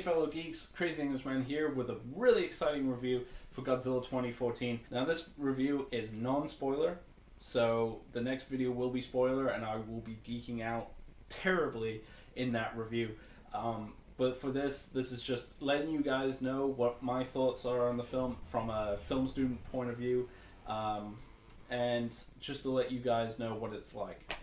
fellow geeks, Crazy Englishman here with a really exciting review for Godzilla 2014. Now this review is non-spoiler, so the next video will be spoiler and I will be geeking out terribly in that review. But for this is just letting you guys know what my thoughts are on the film from a film student point of view, and just to let you guys know what it's like.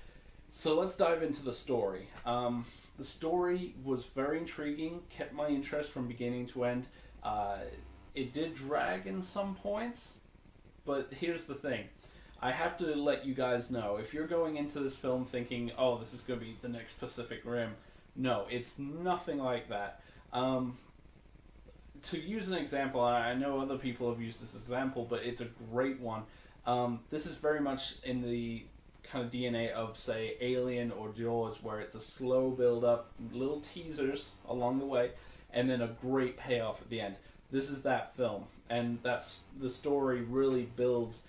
So let's dive into the story. The story was very intriguing, kept my interest from beginning to end. It did drag in some points, but here's the thing. I have to let you guys know, if you're going into this film thinking, oh, this is going to be the next Pacific Rim, no, it's nothing like that. To use an example, I know other people have used this example, but it's a great one. This is very much in the kind of DNA of, say, Alien or Jaws, where it's a slow build-up, little teasers along the way, and then a great payoff at the end. This is that film, and that's the story really builds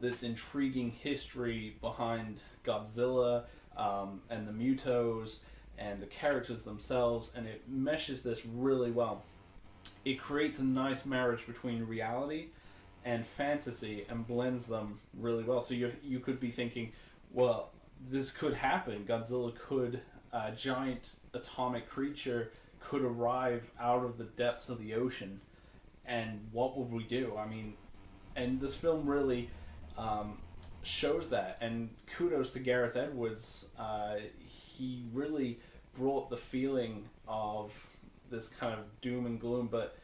this intriguing history behind Godzilla and the Mutos and the characters themselves, and it meshes this really well. It creates a nice marriage between reality and fantasy and blends them really well. So you could be thinking, well, this could happen. Godzilla could, a giant atomic creature could arrive out of the depths of the ocean, and what would we do? I mean, and this film really shows that, and kudos to Gareth Edwards. He really brought the feeling of this kind of doom and gloom, but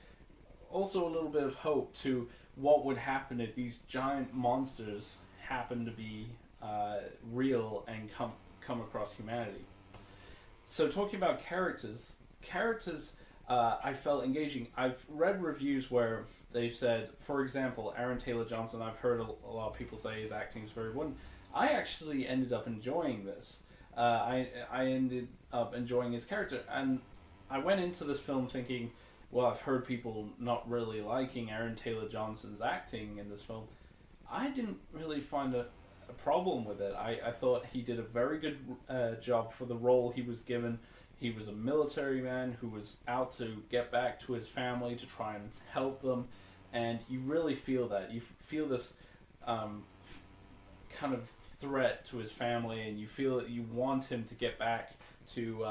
also a little bit of hope to what would happen if these giant monsters happen to be real and come across humanity. So talking about characters I felt engaging. I've read reviews where they've said, for example, Aaron Taylor-Johnson, I've heard a lot of people say his acting is very wooden. I actually ended up enjoying this. I ended up enjoying his character, and I went into this film thinking, well, I've heard people not really liking Aaron Taylor-Johnson's acting in this film. I didn't really find a problem with it. I thought he did a very good job for the role he was given. He was a military man who was out to get back to his family to try and help them, and you really feel that. You feel this kind of threat to his family, and you feel that you want him to get back to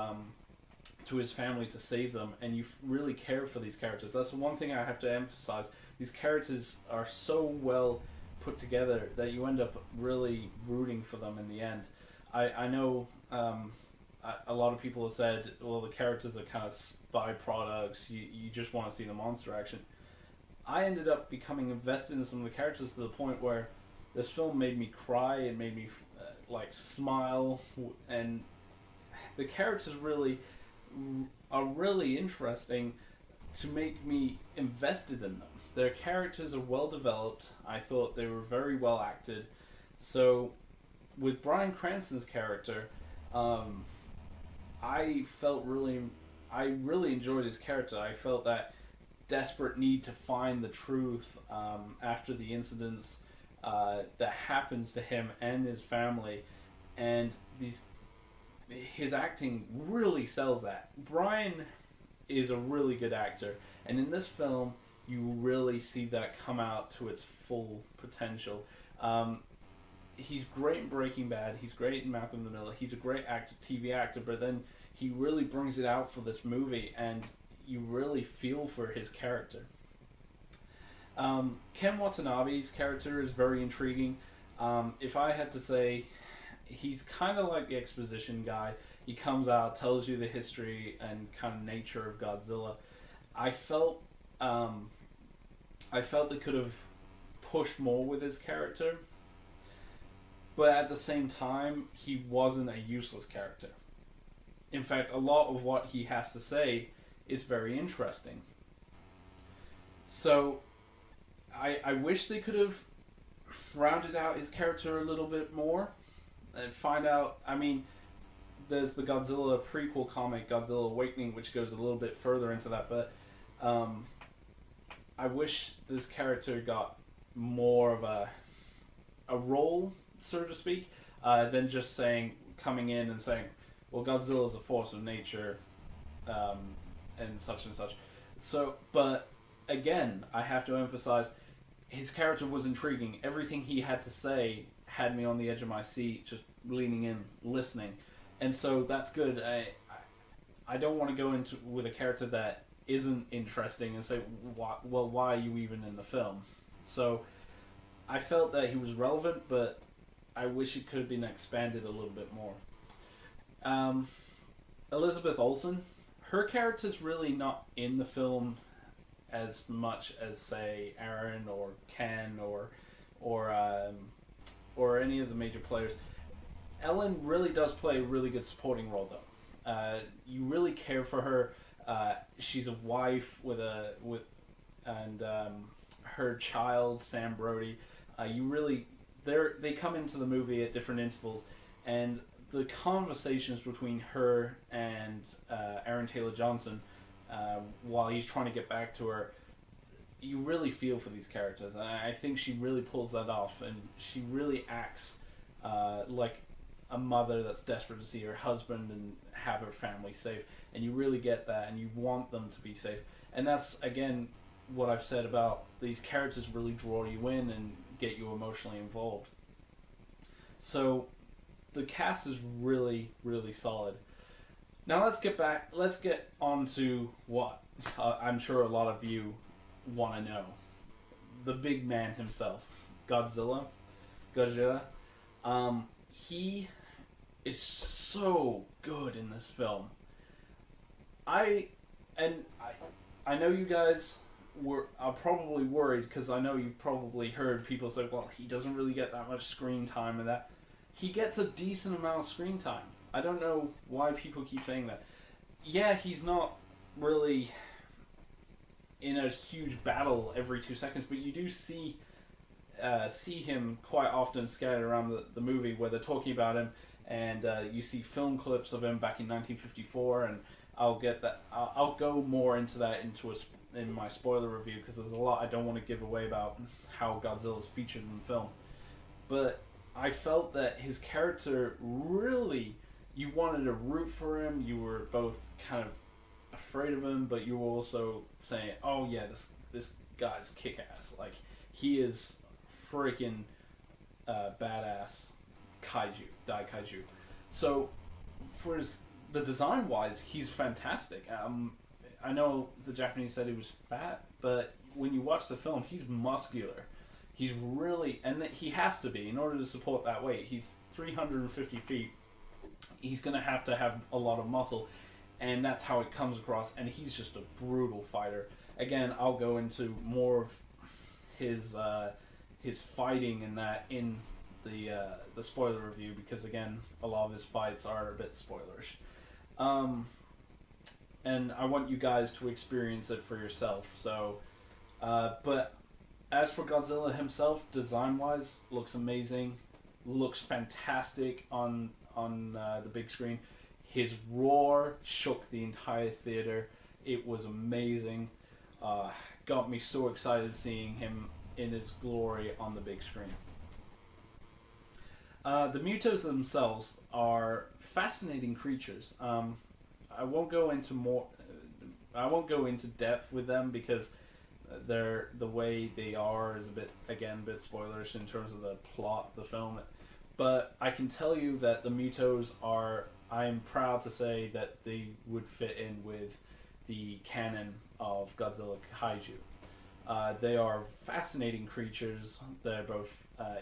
his family to save them, and you really care for these characters. That's the one thing I have to emphasize. These characters are so well put together that you end up really rooting for them in the end. I know a lot of people have said, well, the characters are kind of byproducts, you just want to see the monster action. I ended up becoming invested in some of the characters to the point where this film made me cry, it made me like smile, and the characters really are really interesting to make me invested in them. Their characters are well developed. I thought they were very well acted. So with Bryan Cranston's character, I really enjoyed his character. I felt that desperate need to find the truth after the incidents that happens to him and his family, and his acting really sells that. Bryan is a really good actor, and in this film you really see that come out to its full potential. He's great in Breaking Bad, he's great in Malcolm in the Middle, he's a great TV actor, but then he really brings it out for this movie, and you really feel for his character. Ken Watanabe's character is very intriguing. If I had to say, he's kind of like the exposition guy. He comes out, tells you the history and kind of nature of Godzilla. I felt they could have pushed more with his character, but at the same time, he wasn't a useless character. In fact, a lot of what he has to say is very interesting. So I wish they could have rounded out his character a little bit more and find out. I mean, there's the Godzilla prequel comic, Godzilla Awakening, which goes a little bit further into that, but I wish this character got more of a role, so to speak, than just coming in and saying, well, Godzilla is a force of nature, and such and such. So, but again, I have to emphasize, his character was intriguing. Everything he had to say had me on the edge of my seat, just leaning in, listening, and so that's good. I don't want to go into with a character that isn't interesting and say, why are you even in the film? So I felt that he was relevant, but I wish it could have been expanded a little bit more. Elizabeth Olsen, her character's really not in the film as much as, say, Aaron or Ken or any of the major players. Ellen really does play a really good supporting role, though. You really care for her. She's a wife with her child Sam Brody. They come into the movie at different intervals, and the conversations between her and Aaron Taylor Johnson, while he's trying to get back to her, you really feel for these characters, and I think she really pulls that off, and she really acts like a mother that's desperate to see her husband and have her family safe, and you really get that, and you want them to be safe. And that's, again, what I've said about these characters really draw you in and get you emotionally involved. So the cast is really, really solid. Now let's get on to what I'm sure a lot of you want to know. The big man himself, Godzilla. He is so good in this film. I know you guys are probably worried, because I know you probably heard people say, well, he doesn't really get that much screen time, and that he gets a decent amount of screen time. I don't know why people keep saying that. Yeah, he's not really in a huge battle every 2 seconds, but you do see him quite often scattered around the movie where they're talking about him, and you see film clips of him back in 1954, and I'll go more into that in my spoiler review, because there's a lot I don't want to give away about how Godzilla's featured in the film. But I felt that his character really, you wanted to root for him. You were both kind of afraid of him, but you were also saying, oh yeah, this guy's kick-ass. Like, he is freaking badass kaiju. So for the design wise, he's fantastic. I know the Japanese said he was fat, but when you watch the film, he's muscular. He's really, and he has to be in order to support that weight. He's 350 feet. He's going to have a lot of muscle, and that's how it comes across. And he's just a brutal fighter. Again, I'll go into more of his fighting and that in the spoiler review, because again, a lot of his fights are a bit spoilerish. And I want you guys to experience it for yourself. So, but as for Godzilla himself, design-wise, looks amazing, looks fantastic on the big screen. His roar shook the entire theater. It was amazing. Got me so excited seeing him in his glory on the big screen. The Mutos themselves are fascinating creatures. I won't go into depth with them, because the way they are is a bit spoilerish in terms of the plot of the film. But I can tell you that the Mutos I'm proud to say that they would fit in with the canon of Godzilla Kaiju. They are fascinating creatures. They're both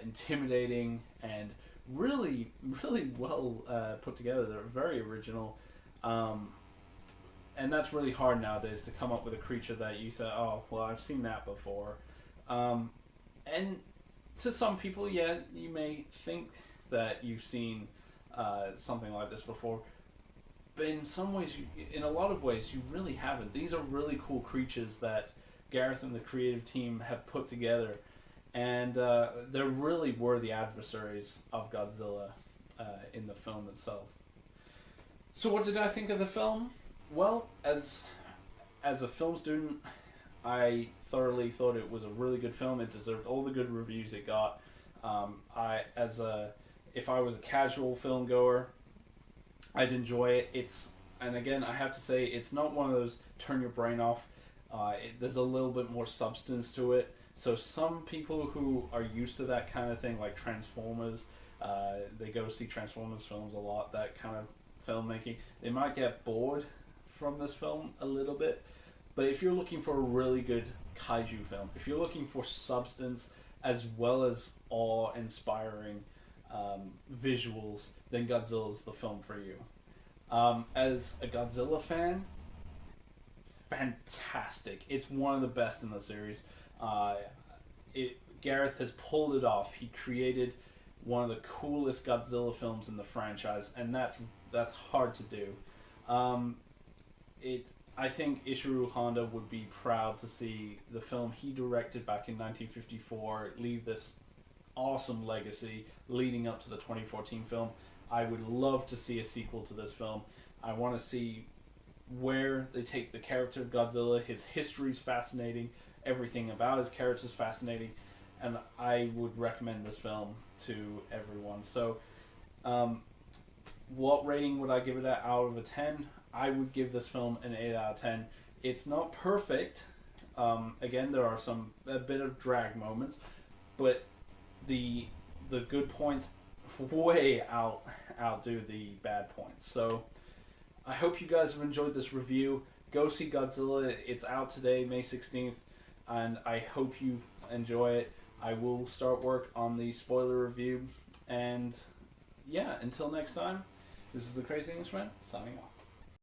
intimidating and really, really well put together. They're very original. And that's really hard nowadays, to come up with a creature that you say, oh, well, I've seen that before. And to some people, yeah, you may think that you've seen something like this before. But in some ways, in a lot of ways, you really haven't. These are really cool creatures that Gareth and the creative team have put together. And they're really worthy adversaries of Godzilla in the film itself. So what did I think of the film? Well, as a film student, I thoroughly thought it was a really good film. It deserved all the good reviews it got. If I was a casual film goer, I'd enjoy it. And again, I have to say, it's not one of those turn your brain off. There's a little bit more substance to it. So some people who are used to that kind of thing, like Transformers, they go see Transformers films a lot, that kind of filmmaking, they might get bored from this film a little bit. But if you're looking for a really good kaiju film, if you're looking for substance as well as awe-inspiring visuals, then Godzilla's the film for you. As a Godzilla fan, fantastic. It's one of the best in the series. Gareth has pulled it off. He created one of the coolest Godzilla films in the franchise, and that's hard to do. I think Ishiro Honda would be proud to see the film he directed back in 1954 leave this awesome legacy leading up to the 2014 film. I would love to see a sequel to this film. I want to see where they take the character of Godzilla. His history's fascinating. Everything about his character is fascinating. And I would recommend this film to everyone. So, what rating would I give it out of a 10? I would give this film an 8 out of 10. It's not perfect. Again, there are a bit of drag moments, but the good points way outdo the bad points. So I hope you guys have enjoyed this review. Go see Godzilla. It's out today, May 16th, and I hope you enjoy it. I will start work on the spoiler review, and yeah, until next time, this is the Crazy Englishman signing off.